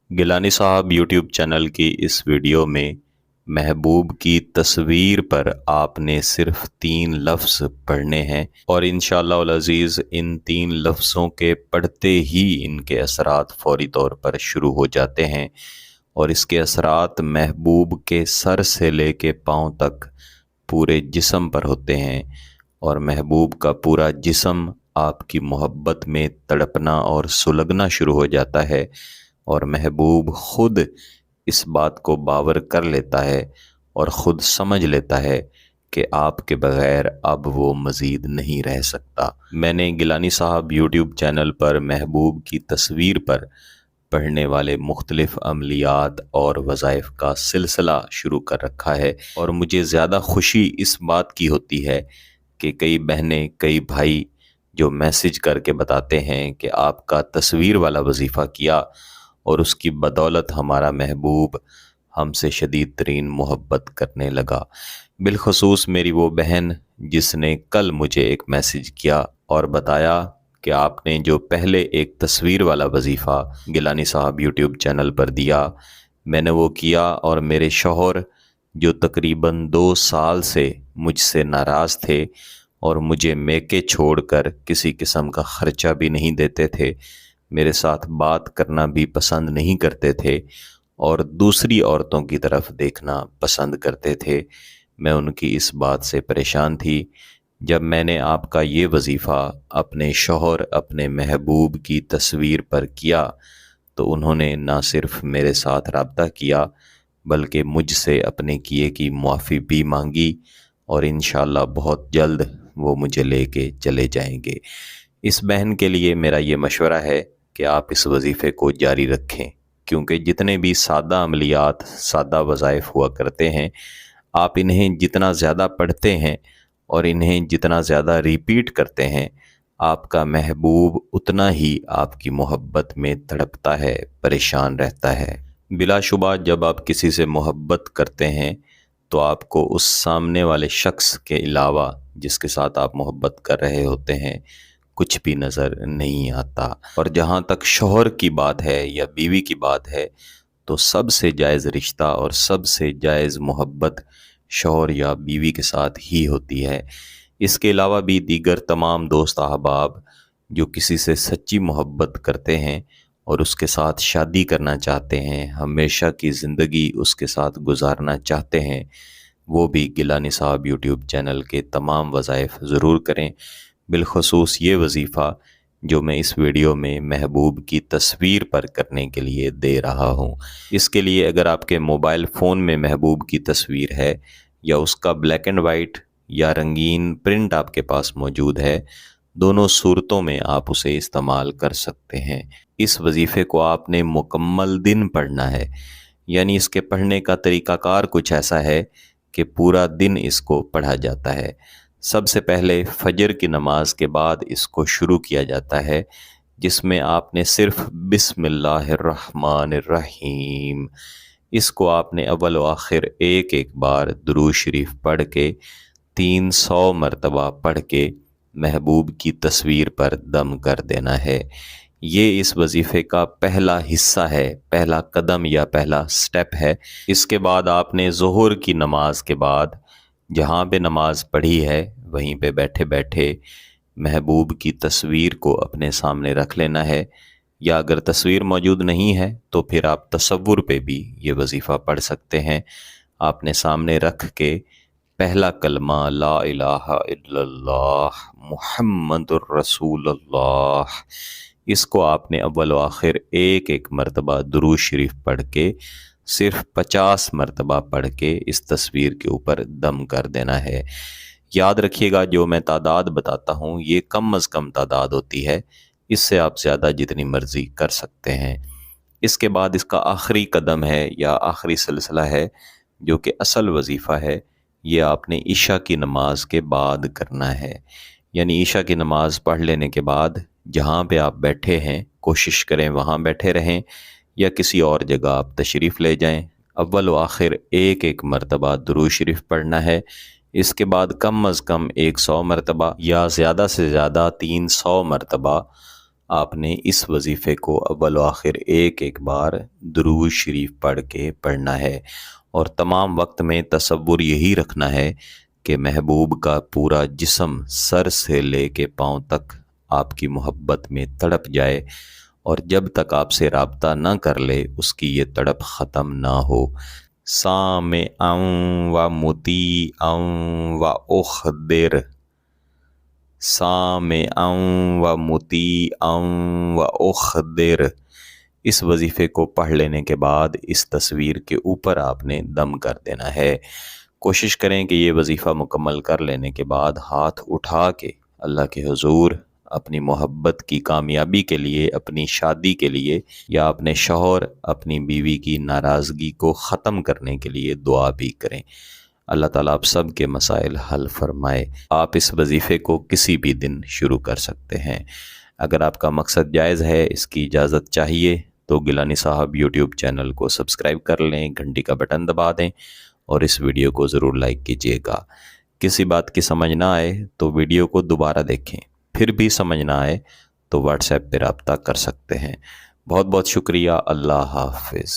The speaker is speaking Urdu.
گیلانی صاحب یوٹیوب چینل کی اس ویڈیو میں محبوب کی تصویر پر آپ نے صرف 3 لفظ پڑھنے ہیں، اور انشاءاللہ العزیز ان 3 لفظوں کے پڑھتے ہی ان کے اثرات فوری طور پر شروع ہو جاتے ہیں، اور اس کے اثرات محبوب کے سر سے لے کے پاؤں تک پورے جسم پر ہوتے ہیں، اور محبوب کا پورا جسم آپ کی محبت میں تڑپنا اور سلگنا شروع ہو جاتا ہے، اور محبوب خود اس بات کو باور کر لیتا ہے اور خود سمجھ لیتا ہے کہ آپ کے بغیر اب وہ مزید نہیں رہ سکتا۔ میں نے گیلانی صاحب یوٹیوب چینل پر محبوب کی تصویر پر پڑھنے والے مختلف عملیات اور وظائف کا سلسلہ شروع کر رکھا ہے، اور مجھے زیادہ خوشی اس بات کی ہوتی ہے کہ کئی بہنیں، کئی بھائی جو میسج کر کے بتاتے ہیں کہ آپ کا تصویر والا وظیفہ کیا اور اس کی بدولت ہمارا محبوب ہم سے شدید ترین محبت کرنے لگا۔ بالخصوص میری وہ بہن جس نے کل مجھے ایک میسج کیا اور بتایا کہ آپ نے جو پہلے ایک تصویر والا وظیفہ گیلانی صاحب یوٹیوب چینل پر دیا، میں نے وہ کیا، اور میرے شوہر جو تقریباً 2 سال سے مجھ سے ناراض تھے اور مجھے میکے چھوڑ کر کسی قسم کا خرچہ بھی نہیں دیتے تھے، میرے ساتھ بات کرنا بھی پسند نہیں کرتے تھے اور دوسری عورتوں کی طرف دیکھنا پسند کرتے تھے، میں ان کی اس بات سے پریشان تھی۔ جب میں نے آپ کا یہ وظیفہ اپنے شوہر، اپنے محبوب کی تصویر پر کیا، تو انہوں نے نہ صرف میرے ساتھ رابطہ کیا بلکہ مجھ سے اپنے کیے کی معافی بھی مانگی، اور انشاءاللہ بہت جلد وہ مجھے لے کے چلے جائیں گے۔ اس بہن کے لیے میرا یہ مشورہ ہے کہ آپ اس وظیفے کو جاری رکھیں، کیونکہ جتنے بھی سادہ عملیات، سادہ وظائف ہوا کرتے ہیں، آپ انہیں جتنا زیادہ پڑھتے ہیں اور انہیں جتنا زیادہ ریپیٹ کرتے ہیں، آپ کا محبوب اتنا ہی آپ کی محبت میں تڑپتا ہے، پریشان رہتا ہے۔ بلا شبہ جب آپ کسی سے محبت کرتے ہیں تو آپ کو اس سامنے والے شخص کے علاوہ جس کے ساتھ آپ محبت کر رہے ہوتے ہیں کچھ بھی نظر نہیں آتا، اور جہاں تک شوہر کی بات ہے یا بیوی کی بات ہے تو سب سے جائز رشتہ اور سب سے جائز محبت شوہر یا بیوی کے ساتھ ہی ہوتی ہے۔ اس کے علاوہ بھی دیگر تمام دوست احباب جو کسی سے سچی محبت کرتے ہیں اور اس کے ساتھ شادی کرنا چاہتے ہیں، ہمیشہ کی زندگی اس کے ساتھ گزارنا چاہتے ہیں، وہ بھی گیلانی صاحب یوٹیوب چینل کے تمام وظائف ضرور کریں، بالخصوص یہ وظیفہ جو میں اس ویڈیو میں محبوب کی تصویر پر کرنے کے لیے دے رہا ہوں۔ اس کے لیے اگر آپ کے موبائل فون میں محبوب کی تصویر ہے یا اس کا بلیک اینڈ وائٹ یا رنگین پرنٹ آپ کے پاس موجود ہے، دونوں صورتوں میں آپ اسے استعمال کر سکتے ہیں۔ اس وظیفے کو آپ نے مکمل دن پڑھنا ہے، یعنی اس کے پڑھنے کا طریقہ کار کچھ ایسا ہے کہ پورا دن اس کو پڑھا جاتا ہے۔ سب سے پہلے فجر کی نماز کے بعد اس کو شروع کیا جاتا ہے، جس میں آپ نے صرف بسم اللہ الرحمن الرحیم، اس کو آپ نے اول و آخر ایک ایک بار درود شریف پڑھ کے 300 مرتبہ پڑھ کے محبوب کی تصویر پر دم کر دینا ہے۔ یہ اس وظیفے کا پہلا حصہ ہے، پہلا قدم یا پہلا سٹیپ ہے۔ اس کے بعد آپ نے ظہر کی نماز کے بعد جہاں پہ نماز پڑھی ہے وہیں پہ بیٹھے بیٹھے محبوب کی تصویر کو اپنے سامنے رکھ لینا ہے، یا اگر تصویر موجود نہیں ہے تو پھر آپ تصور پہ بھی یہ وظیفہ پڑھ سکتے ہیں۔ آپ نے سامنے رکھ کے پہلا کلمہ لا الہ الا اللہ محمد الرسول اللہ، اس کو آپ نے اول و آخر ایک ایک مرتبہ درود شریف پڑھ کے صرف 50 مرتبہ پڑھ کے اس تصویر کے اوپر دم کر دینا ہے۔ یاد رکھیے گا جو میں تعداد بتاتا ہوں یہ کم از کم تعداد ہوتی ہے، اس سے آپ زیادہ جتنی مرضی کر سکتے ہیں۔ اس کے بعد اس کا آخری قدم ہے یا آخری سلسلہ ہے جو کہ اصل وظیفہ ہے، یہ آپ نے عشاء کی نماز کے بعد کرنا ہے، یعنی عشاء کی نماز پڑھ لینے کے بعد جہاں پہ آپ بیٹھے ہیں کوشش کریں وہاں بیٹھے رہیں، یا کسی اور جگہ آپ تشریف لے جائیں، اول و آخر ایک ایک مرتبہ درود شریف پڑھنا ہے۔ اس کے بعد کم از کم 100 مرتبہ یا زیادہ سے زیادہ 300 مرتبہ آپ نے اس وظیفے کو اول و آخر ایک ایک بار درود شریف پڑھ کے پڑھنا ہے، اور تمام وقت میں تصور یہی رکھنا ہے کہ محبوب کا پورا جسم سر سے لے کے پاؤں تک آپ کی محبت میں تڑپ جائے، اور جب تک آپ سے رابطہ نہ کر لے اس کی یہ تڑپ ختم نہ ہو۔ سامعاً و مطیعاً و اخدر، سامعاً و مطیعاً و اخدر۔ اس وظیفے کو پڑھ لینے کے بعد اس تصویر کے اوپر آپ نے دم کر دینا ہے۔ کوشش کریں کہ یہ وظیفہ مکمل کر لینے کے بعد ہاتھ اٹھا کے اللہ کے حضور اپنی محبت کی کامیابی کے لیے، اپنی شادی کے لیے، یا اپنے شوہر اپنی بیوی کی ناراضگی کو ختم کرنے کے لیے دعا بھی کریں۔ اللہ تعالیٰ آپ سب کے مسائل حل فرمائے۔ آپ اس وظیفے کو کسی بھی دن شروع کر سکتے ہیں۔ اگر آپ کا مقصد جائز ہے، اس کی اجازت چاہیے، تو گیلانی صاحب یوٹیوب چینل کو سبسکرائب کر لیں، گھنٹی کا بٹن دبا دیں، اور اس ویڈیو کو ضرور لائک کیجیے گا۔ کسی بات کی سمجھ نہ آئے تو ویڈیو کو دوبارہ دیکھیں، پھر بھی سمجھ نہ آئے تو واٹس ایپ پہ رابطہ کر سکتے ہیں۔ بہت بہت شکریہ۔ اللہ حافظ۔